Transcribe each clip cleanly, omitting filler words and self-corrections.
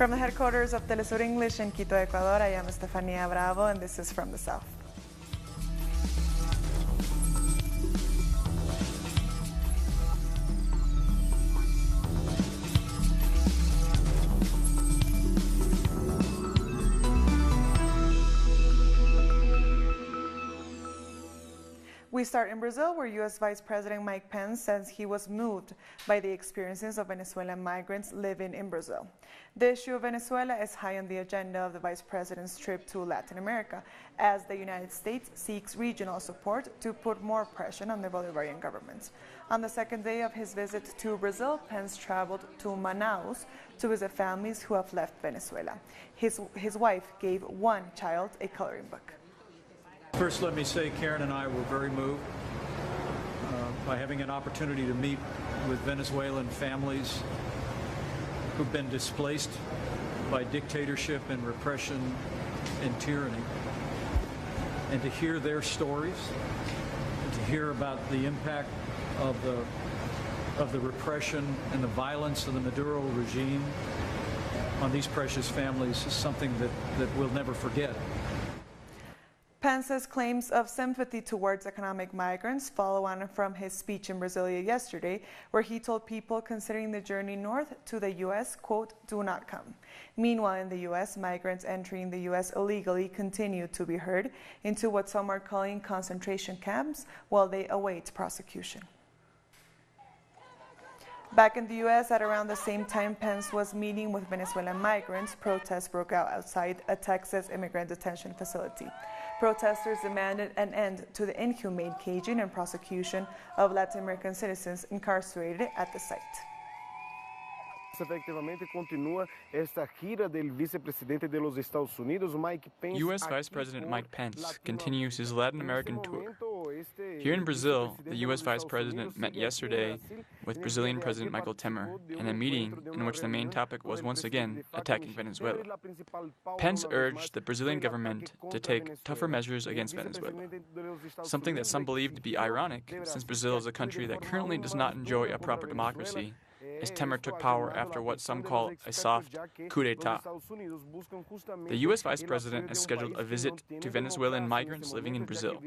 From the headquarters of Telesur English in Quito, Ecuador, I am Estefania Bravo, and this is From the South. We start in Brazil, where U.S. Vice President Mike Pence says he was moved by the experiences of Venezuelan migrants living in Brazil. The issue of Venezuela is high on the agenda of the Vice President's trip to Latin America, as the United States seeks regional support to put more pressure on the Bolivarian government. On the second day of his visit to Brazil, Pence traveled to Manaus to visit families who have left Venezuela. His wife gave one child a coloring book. First, let me say Karen and I were very moved by having an opportunity to meet with Venezuelan families who've been displaced by dictatorship and repression and tyranny, and to hear their stories, and to hear about the impact of the repression and the violence of the Maduro regime on these precious families is something that we'll never forget. Pence's claims of sympathy towards economic migrants follow on from his speech in Brasilia yesterday, where he told people considering the journey north to the U.S., quote, do not come. Meanwhile, in the U.S., migrants entering the U.S. illegally continue to be herded into what some are calling concentration camps while they await prosecution. Back in the U.S., at around the same time Pence was meeting with Venezuelan migrants, protests broke out outside a Texas immigrant detention facility. Protesters demanded an end to the inhumane caging and prosecution of Latin American citizens incarcerated at the site. Efectivamente continua esta gira del vice-presidente de los Estados Unidos, Mike Pence. U.S. Vice President Mike Pence continues his Latin American tour. Here in Brazil, the U.S. Vice President met yesterday with Brazilian President Michel Temer in a meeting in which the main topic was once again attacking Venezuela. Pence urged the Brazilian government to take tougher measures against Venezuela, something that some believe to be ironic since Brazil is a country that currently does not enjoy a proper democracy, as Temer took power after what some call a soft coup d'etat. The U.S. Vice President has scheduled a visit to Venezuelan migrants living in Brazil,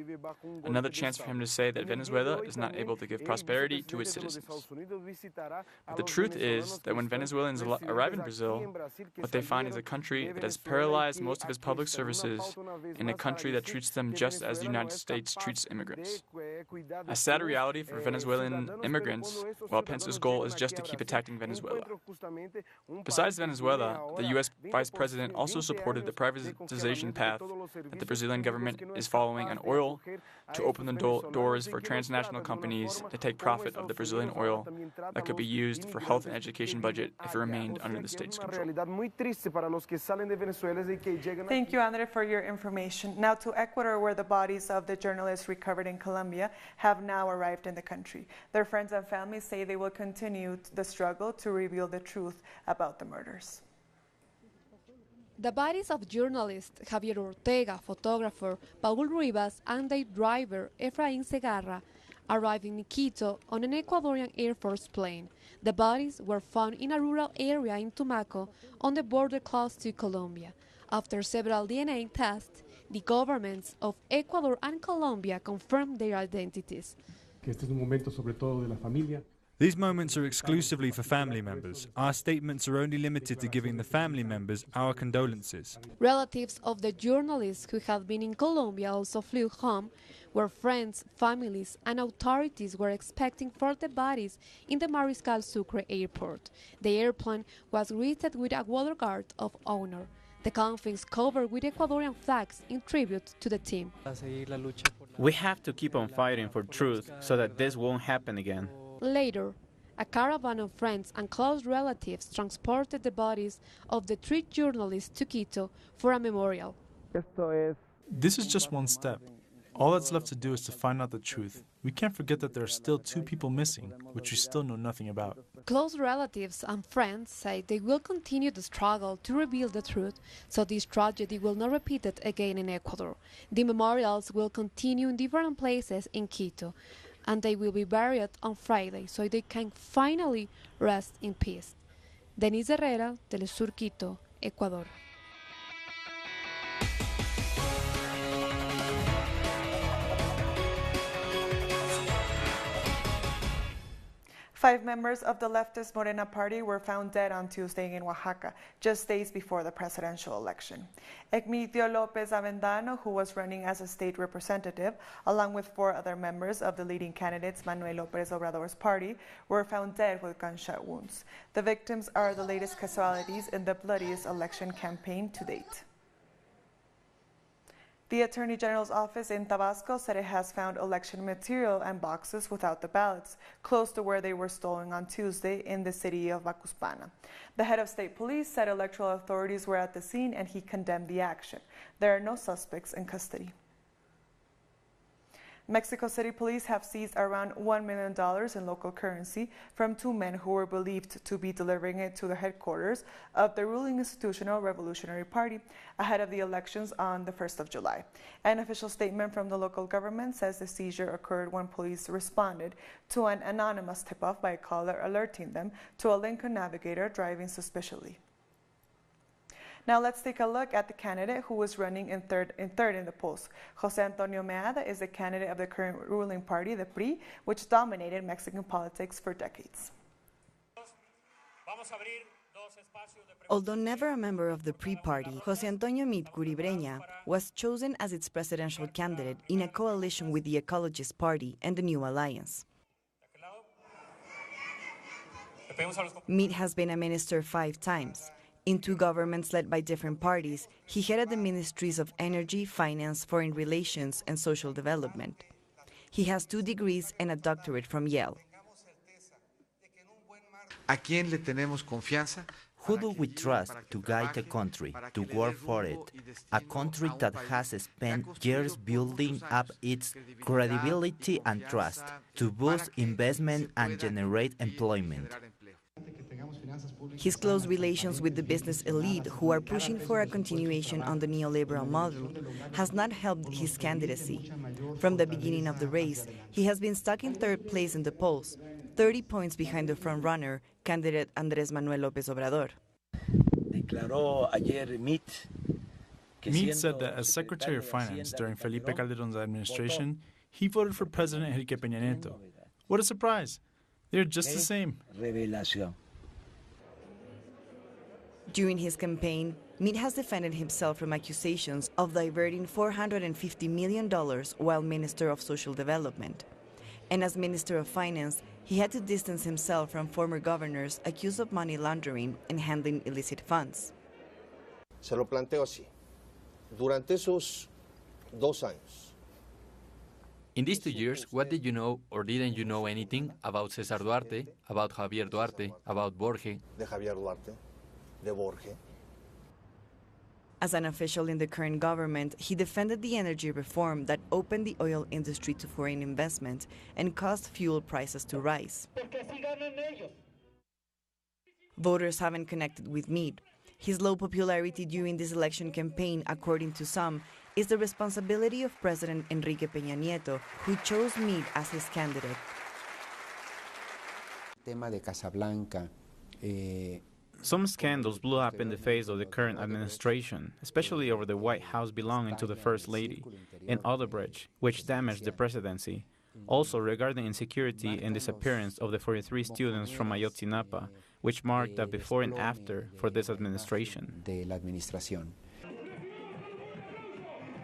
another chance for him to say that Venezuela is not able to give prosperity to its citizens. But the truth is that when Venezuelans arrive in Brazil, what they find is a country that has paralyzed most of its public services and a country that treats them just as the United States treats immigrants. A sad reality for Venezuelan immigrants, while Pence's goal is just to keep attacking Venezuela. Besides Venezuela, the U.S. Vice President also supported the privatization path that the Brazilian government is following on oil to open the doors for transnational companies to take profit of the Brazilian oil that could be used for health and education budget if it remained under the state's control. Thank you, Andre, for your information. Now to Ecuador, where the bodies of the journalists recovered in Colombia have now arrived in the country. Their friends and families say they will continue the struggle to reveal the truth about the murders. The bodies of journalist Javier Ortega, photographer Paul Rivas, and their driver Efraín Segarra arrived in Quito on an Ecuadorian Air Force plane. The bodies were found in a rural area in Tumaco on the border close to Colombia. After several DNA tests, the governments of Ecuador and Colombia confirmed their identities. These moments are exclusively for family members. Our statements are only limited to giving the family members our condolences. Relatives of the journalists who had been in Colombia also flew home, where friends, families, and authorities were expecting for the bodies in the Mariscal Sucre airport. The airplane was greeted with a water guard of honor. The coffins covered with Ecuadorian flags in tribute to the team. We have to keep on fighting for truth so that this won't happen again. Later, a caravan of friends and close relatives transported the bodies of the 3 journalists to Quito for a memorial. This is just one step. All that's left to do is to find out the truth. We can't forget that there are still 2 people missing, which we still know nothing about. Close relatives and friends say they will continue the struggle to reveal the truth, so this tragedy will not repeat it again in Ecuador. The memorials will continue in different places in Quito, and they will be buried on Friday so they can finally rest in peace. Denise Herrera, Telesur Quito, Ecuador. Five members of the leftist Morena party were found dead on Tuesday in Oaxaca, just days before the presidential election. Emilio López Avendano, who was running as a state representative, along with four other members of the leading candidates Manuel López Obrador's party, were found dead with gunshot wounds. The victims are the latest casualties in the bloodiest election campaign to date. The Attorney General's office in Tabasco said it has found election material and boxes without the ballots, close to where they were stolen on Tuesday in the city of Macuspana. The head of state police said electoral authorities were at the scene and he condemned the action. There are no suspects in custody. Mexico City police have seized around $1 million in local currency from two men who were believed to be delivering it to the headquarters of the ruling Institutional Revolutionary Party ahead of the elections on the 1st of July. An official statement from the local government says the seizure occurred when police responded to an anonymous tip-off by a caller alerting them to a Lincoln Navigator driving suspiciously. Now let's take a look at the candidate who was running in third in the polls. José Antonio Meada is the candidate of the current ruling party, the PRI, which dominated Mexican politics for decades. Although never a member of the PRI party, José Antonio Meade Curibreña was chosen as its presidential candidate in a coalition with the Ecologist Party and the New Alliance. Meade has been a minister 5 times. In 2 governments led by different parties, he headed the ministries of Energy, Finance, Foreign Relations, and Social Development. He has 2 degrees and a doctorate from Yale. ¿A quién le tenemos confianza? Who do we trust to guide the country, to work for it? A country that has spent years building up its credibility and trust, to boost investment and generate employment. His close relations with the business elite, who are pushing for a continuation on the neoliberal model, has not helped his candidacy. From the beginning of the race, he has been stuck in 3rd place in the polls, 30 points behind the frontrunner, candidate Andrés Manuel López Obrador. Meade said that as Secretary of Finance during Felipe Calderón's administration, he voted for President Enrique Peña Nieto. What a surprise! They're just the same. During his campaign, Meade has defended himself from accusations of diverting $450 million while Minister of Social Development. And as Minister of Finance, he had to distance himself from former governors accused of money laundering and handling illicit funds. Se lo planteo así. Durante esos 2 años. In these 2 years, what did you know or didn't you know anything about César Duarte, about Javier Duarte, about Borge? De Javier Duarte, de Borge. As an official in the current government, he defended the energy reform that opened the oil industry to foreign investment and caused fuel prices to rise. Voters haven't connected with Meade. His low popularity during this election campaign, according to some, is the responsibility of President Enrique Peña Nieto, who chose Meade as his candidate. Tema de Casablanca. Some scandals blew up in the face of the current administration, especially over the White House belonging to the First Lady, and Odebrecht, which damaged the presidency. Also regarding insecurity and disappearance of the 43 students from Ayotzinapa, which marked a before and after for this administration.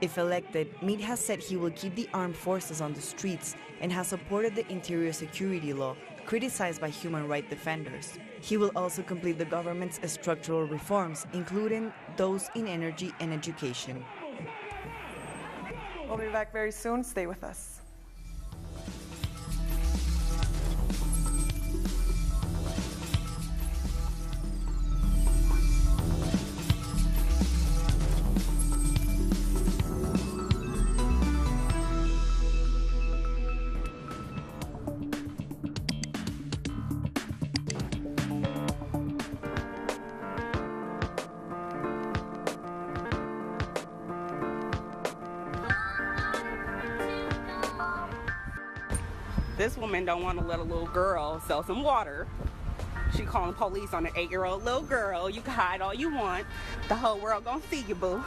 If elected, Meade has said he will keep the armed forces on the streets and has supported the interior security law, criticized by human rights defenders. He will also complete the government's structural reforms, including those in energy and education. We'll be back very soon. Stay with us. This woman don't want to let a little girl sell some water. She calling police on an 8-year-old little girl. You can hide all you want. The whole world gonna see you, boo.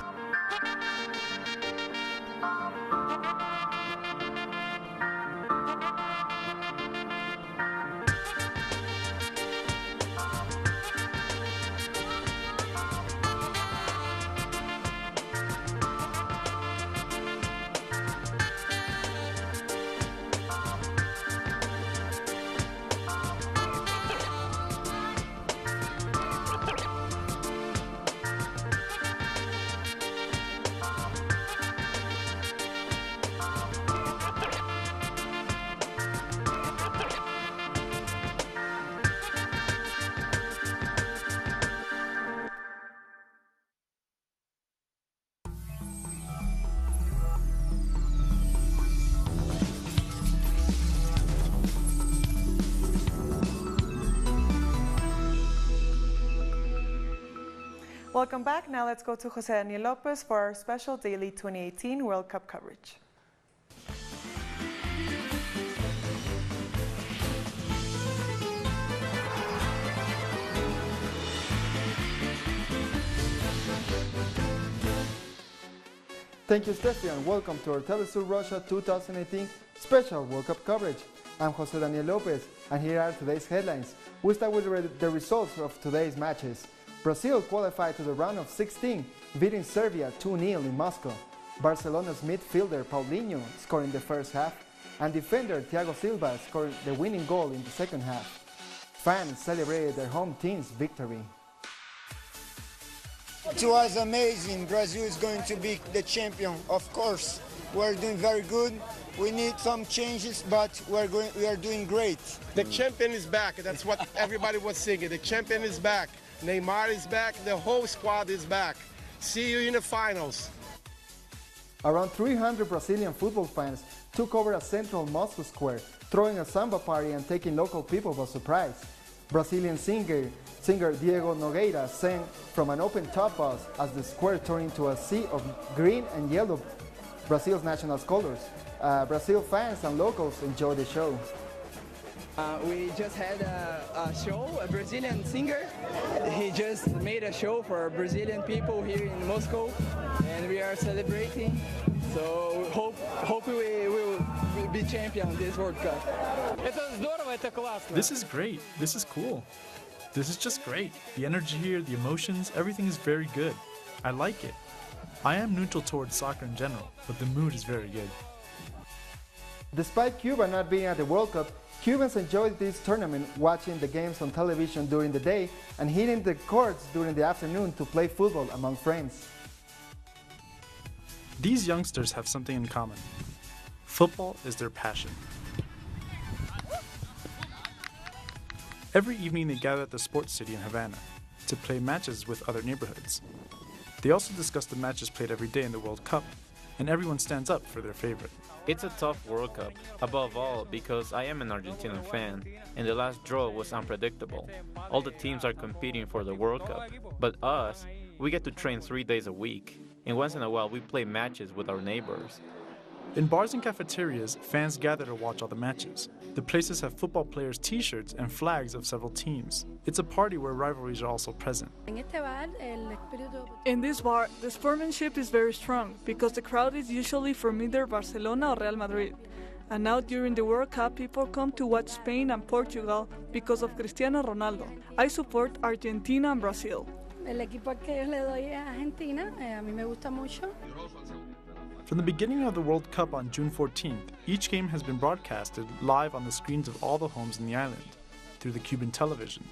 Welcome back. Now let's go to Jose Daniel Lopez for our special daily 2018 World Cup coverage. Thank you, Steffi, and welcome to our Telesur Russia 2018 special World Cup coverage. I'm Jose Daniel Lopez, and here are today's headlines. We start with the results of today's matches. Brazil qualified to the round of 16, beating Serbia 2-0 in Moscow. Barcelona's midfielder Paulinho scoring the first half, and defender Thiago Silva scoring the winning goal in the second half. Fans celebrated their home team's victory. It was amazing. Brazil is going to be the champion, of course. We're doing very good. We need some changes, but we are doing great. The champion is back. That's what everybody was singing. The champion is back. Neymar is back. The whole squad is back. See you in the finals. Around 300 Brazilian football fans took over a central Moscow square, throwing a samba party and taking local people by surprise. Brazilian singer Diego Nogueira sang from an open top bus as the square turned into a sea of green and yellow, Brazil's national colors. Brazil fans and locals enjoyed the show. We just had a show, a Brazilian singer. He just made a show for Brazilian people here in Moscow, and we are celebrating. So hope we will be champion this World Cup. This is great. This is cool. This is just great. The energy here, the emotions, everything is very good. I like it. I am neutral towards soccer in general, but the mood is very good. Despite Cuba not being at the World Cup, Cubans enjoyed this tournament watching the games on television during the day and hitting the courts during the afternoon to play football among friends. These youngsters have something in common. Football is their passion. Every evening they gather at the sports city in Havana to play matches with other neighborhoods. They also discuss the matches played every day in the World Cup, and everyone stands up for their favorite. It's a tough World Cup, above all because I am an Argentinian fan, and the last draw was unpredictable. All the teams are competing for the World Cup, but us, we get to train 3 days a week, and once in a while we play matches with our neighbors. In bars and cafeterias, fans gather to watch all the matches. The places have football players' t-shirts and flags of several teams. It's a party where rivalries are also present. In this bar, the sportsmanship is very strong because the crowd is usually from either Barcelona or Real Madrid. And now during the World Cup, people come to watch Spain and Portugal because of Cristiano Ronaldo. I support Argentina and Brazil. El equipo que yo le doy es Argentina, a mí me gusta mucho. From the beginning of the World Cup on June 14th, each game has been broadcasted live on the screens of all the homes in the island, through the Cuban television.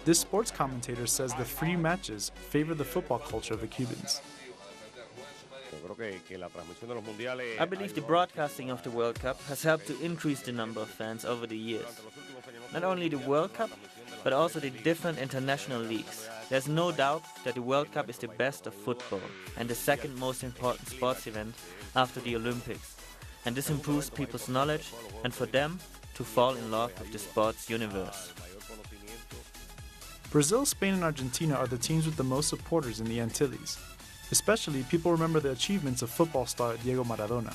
This sports commentator says the free matches favor the football culture of the Cubans. I believe the broadcasting of the World Cup has helped to increase the number of fans over the years. Not only the World Cup, but also the different international leagues. There's no doubt that the World Cup is the best of football and the second most important sports event after the Olympics. And this improves people's knowledge and for them to fall in love with the sports universe. Brazil, Spain, and Argentina are the teams with the most supporters in the Antilles. Especially, people remember the achievements of football star Diego Maradona.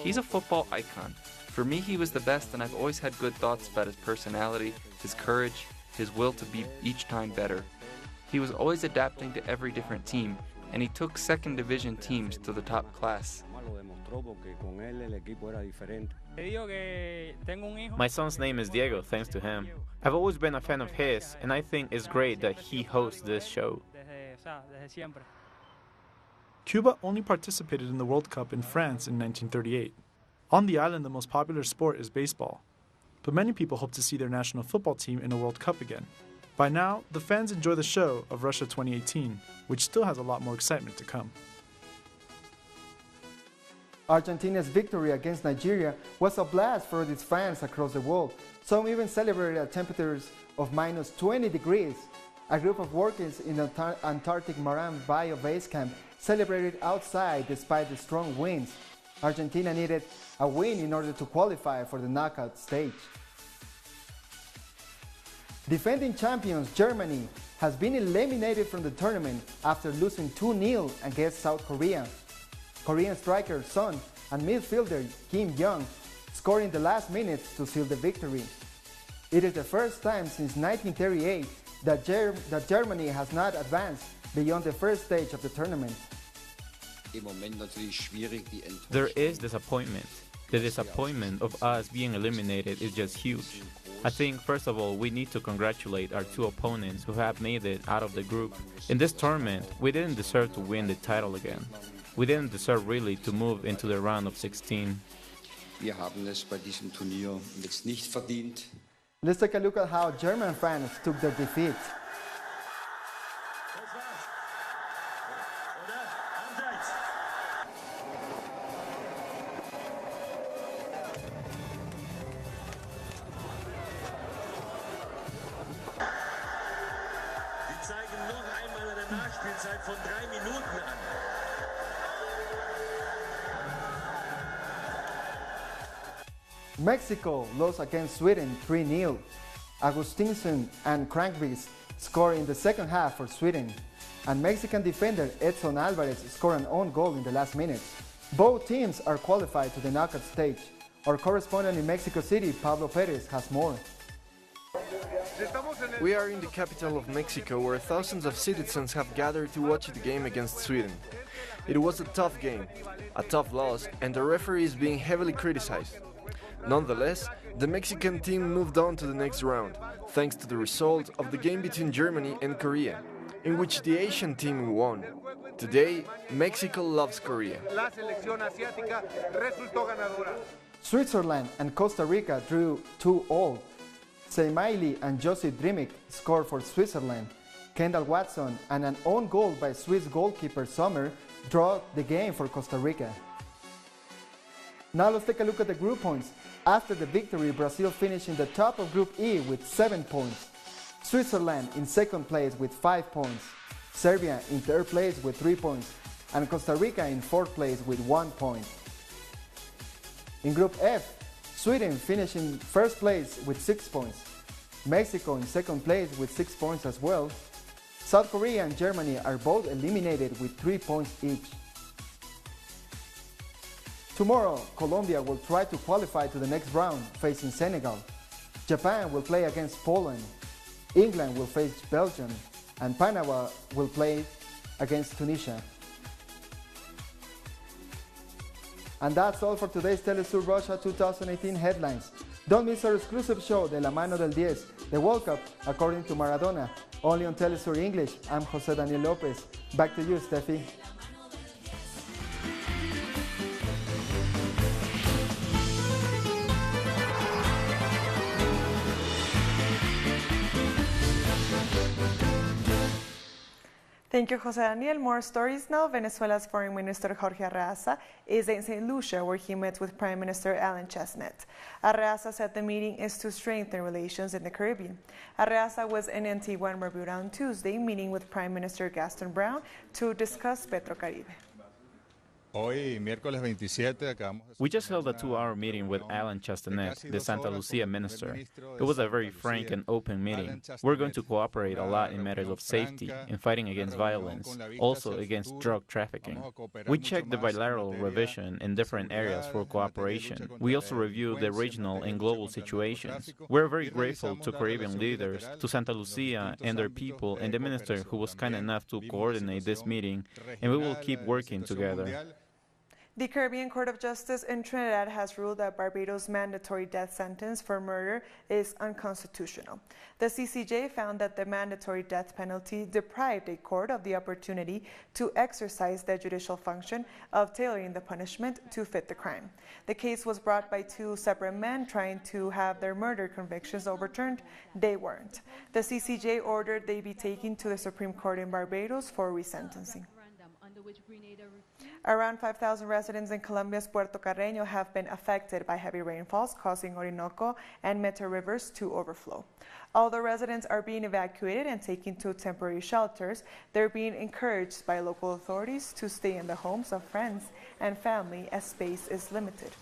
He's a football icon. For me, he was the best, and I've always had good thoughts about his personality, his courage, his will to be each time better. He was always adapting to every different team, and he took second division teams to the top class. My son's name is Diego, thanks to him. I've always been a fan of his, and I think it's great that he hosts this show. Cuba only participated in the World Cup in France in 1938. On the island, the most popular sport is baseball. But many people hope to see their national football team in a World Cup again. By now, the fans enjoy the show of Russia 2018, which still has a lot more excitement to come. Argentina's victory against Nigeria was a blast for its fans across the world. Some even celebrated at temperatures of minus 20 degrees. A group of workers in the Antarctic Marine Bio base camp celebrated outside despite the strong winds. Argentina needed a win in order to qualify for the knockout stage. Defending champions Germany has been eliminated from the tournament after losing 2-0 against South Korea. Korean striker Son and midfielder Kim Young scored in the last minutes to seal the victory. It is the first time since 1938 that Germany has not advanced beyond the first stage of the tournament. There is disappointment. The disappointment of us being eliminated is just huge. I think, first of all, we need to congratulate our two opponents who have made it out of the group. In this tournament, we didn't deserve to win the title again. We didn't deserve really to move into the round of 16. Let's take a look at how German fans took their defeat. Mexico lost against Sweden 3-0. Augustinsson and Crankbeast scored in the second half for Sweden, and Mexican defender Edson Alvarez scored an own goal in the last minute. Both teams are qualified to the knockout stage. Our correspondent in Mexico City, Pablo Perez, has more. We are in the capital of Mexico, where thousands of citizens have gathered to watch the game against Sweden. It was a tough game, a tough loss, and the referee is being heavily criticized. Nonetheless, the Mexican team moved on to the next round, thanks to the result of the game between Germany and Korea, in which the Asian team won. Today, Mexico loves Korea. Switzerland and Costa Rica drew 2-2. Seimaili and Josie Drimic scored for Switzerland. Kendall Watson and an own goal by Swiss goalkeeper Sommer drew the game for Costa Rica. Now let's take a look at the group points. After the victory, Brazil finished in the top of Group E with 7 points. Switzerland in second place with 5 points. Serbia in third place with 3 points. And Costa Rica in fourth place with 1 point. In Group F, Sweden finished in first place with 6 points. Mexico in second place with 6 points as well. South Korea and Germany are both eliminated with 3 points each. Tomorrow, Colombia will try to qualify to the next round, facing Senegal. Japan will play against Poland. England will face Belgium. And Panama will play against Tunisia. And that's all for today's Telesur Russia 2018 headlines. Don't miss our exclusive show, De la Mano del 10, the World Cup according to Maradona, only on Telesur English. I'm Jose Daniel Lopez. Back to you, Steffi. Thank you, Jose Daniel. More stories now. Venezuela's Foreign Minister Jorge Arreaza is in St. Lucia, where he met with Prime Minister Alan Chestnut. Arreaza said the meeting is to strengthen relations in the Caribbean. Arreaza was in Antigua and Barbuda on Tuesday, meeting with Prime Minister Gaston Brown to discuss Petrocaribe. We just held a 2-hour meeting with Alan Chastanet, the Santa Lucia minister. It was a very frank and open meeting. We're going to cooperate a lot in matters of safety, in fighting against violence, also against drug trafficking. We checked the bilateral revision in different areas for cooperation. We also reviewed the regional and global situations. We're very grateful to Caribbean leaders, to Santa Lucia and their people, and the minister who was kind enough to coordinate this meeting, and we will keep working together. The Caribbean Court of Justice in Trinidad has ruled that Barbados' mandatory death sentence for murder is unconstitutional. The CCJ found that the mandatory death penalty deprived a court of the opportunity to exercise the judicial function of tailoring the punishment to fit the crime. The case was brought by two separate men trying to have their murder convictions overturned. They weren't. The CCJ ordered they be taken to the Supreme Court in Barbados for resentencing. Around 5,000 residents in Colombia's Puerto Carreño have been affected by heavy rainfalls, causing Orinoco and Meta rivers to overflow. Although residents are being evacuated and taken to temporary shelters, they're being encouraged by local authorities to stay in the homes of friends and family as space is limited.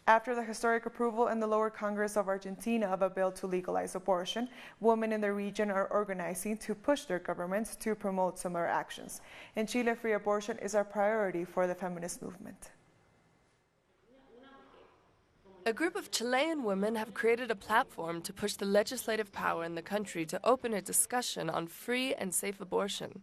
After the historic approval in the lower Congress of Argentina of a bill to legalize abortion, women in the region are organizing to push their governments to promote similar actions. In Chile, free abortion is a priority for the feminist movement. A group of Chilean women have created a platform to push the legislative power in the country to open a discussion on free and safe abortion.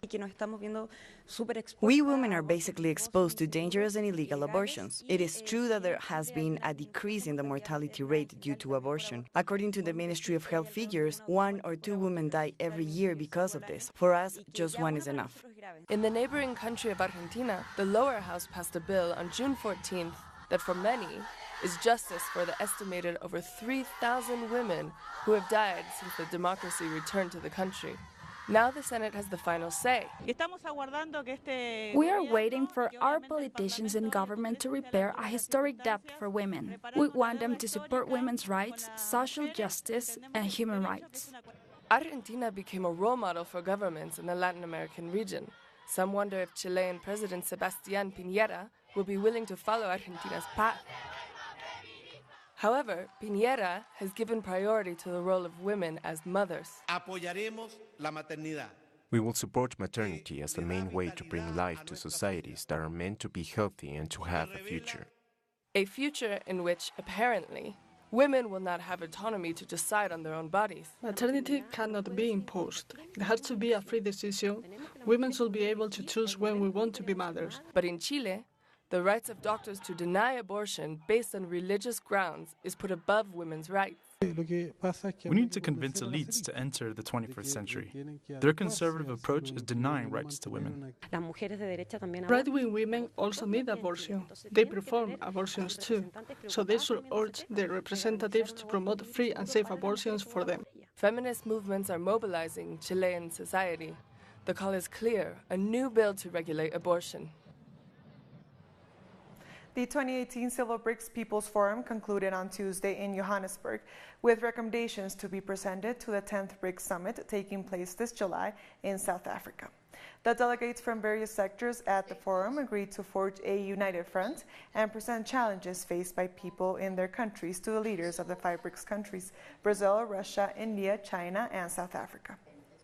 We women are basically exposed to dangerous and illegal abortions. It is true that there has been a decrease in the mortality rate due to abortion. According to the Ministry of Health figures, 1 or 2 women die every year because of this. For us, just one is enough. In the neighboring country of Argentina, the lower house passed a bill on June 14th that for many is justice for the estimated over 3,000 women who have died since the democracy returned to the country. Now the Senate has the final say. We are waiting for our politicians and government to repair a historic debt for women. We want them to support women's rights, social justice, and human rights. Argentina became a role model for governments in the Latin American region. Some wonder if Chilean President Sebastián Piñera will be willing to follow Argentina's path. However, Piñera has given priority to the role of women as mothers. We will support maternity as the main way to bring life to societies that are meant to be healthy and to have a future. A future in which, apparently, women will not have autonomy to decide on their own bodies. Maternity cannot be imposed. It has to be a free decision. Women should be able to choose when we want to be mothers. But in Chile, the rights of doctors to deny abortion based on religious grounds is put above women's rights. We need to convince elites to enter the 21st century. Their conservative approach is denying rights to women. Right-wing women also need abortion. They perform abortions too, so they should urge their representatives to promote free and safe abortions for them. Feminist movements are mobilizing Chilean society. The call is clear: a new bill to regulate abortion. The 2018 Civil BRICS People's Forum concluded on Tuesday in Johannesburg with recommendations to be presented to the 10th BRICS Summit taking place this July in South Africa. The delegates from various sectors at the forum agreed to forge a united front and present challenges faced by people in their countries to the leaders of the 5 BRICS countries: Brazil, Russia, India, China, and South Africa.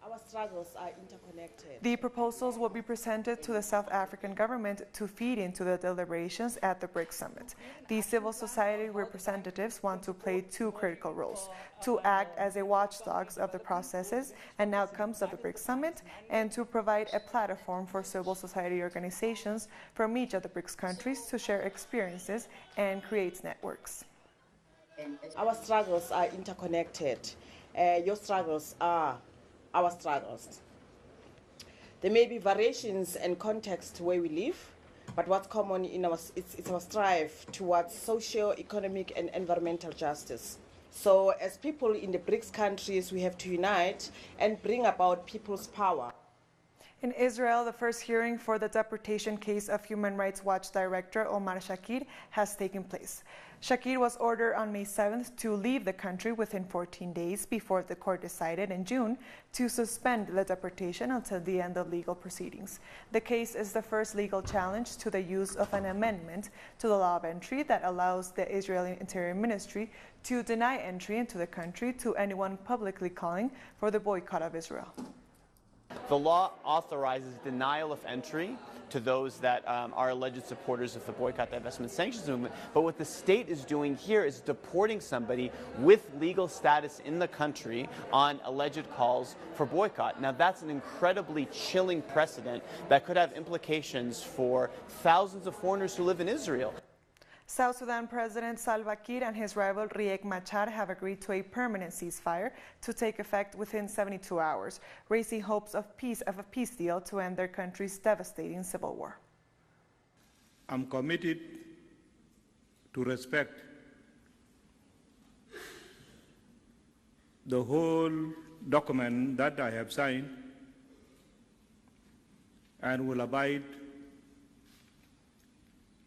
Our struggles are interconnected. The proposals will be presented to the South African government to feed into the deliberations at the BRICS Summit. The civil society representatives want to play 2 critical roles: to act as a watchdogs of the processes and outcomes of the BRICS Summit, and to provide a platform for civil society organizations from each of the BRICS countries to share experiences and create networks. Our struggles are interconnected. Your struggles are our struggles. There may be variations in context where we live, but what's common in it's our strive towards social, economic, and environmental justice. So as people in the BRICS countries, we have to unite and bring about people's power. In Israel, the first hearing for the deportation case of Human Rights Watch Director Omar Shakir has taken place. Shakir was ordered on May 7th to leave the country within 14 days before the court decided in June to suspend the deportation until the end of legal proceedings. The case is the first legal challenge to the use of an amendment to the law of entry that allows the Israeli Interior Ministry to deny entry into the country to anyone publicly calling for the boycott of Israel. The law authorizes denial of entry to those that are alleged supporters of the boycott, divestment, sanctions movement. But what the state is doing here is deporting somebody with legal status in the country on alleged calls for boycott. Now, that's an incredibly chilling precedent that could have implications for thousands of foreigners who live in Israel. South Sudan President Salva Kiir and his rival Riek Machar have agreed to a permanent ceasefire to take effect within 72 hours, raising hopes of a peace deal to end their country's devastating civil war. I'm committed to respect the whole document that I have signed and will abide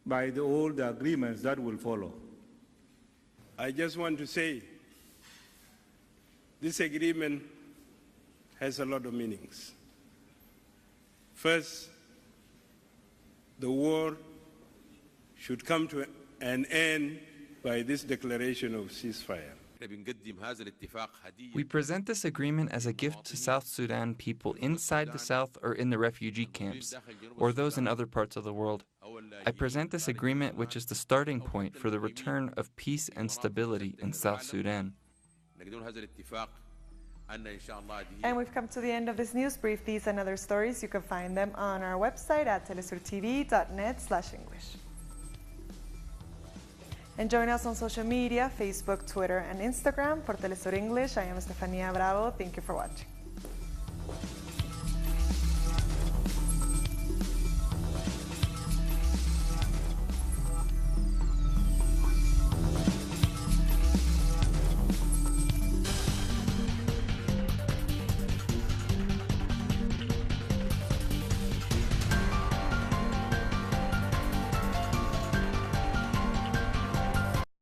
by all the agreements that will follow. I just want to say this agreement has a lot of meanings. First, the war should come to an end by this declaration of ceasefire. We present this agreement as a gift to South Sudan people inside the South or in the refugee camps, or those in other parts of the world. I present this agreement, which is the starting point for the return of peace and stability in South Sudan. And we've come to the end of this news brief. These and other stories, you can find them on our website at telesurtv.net/English. And join us on social media, Facebook, Twitter, and Instagram. For Telesur English, I am Estefania Bravo. Thank you for watching.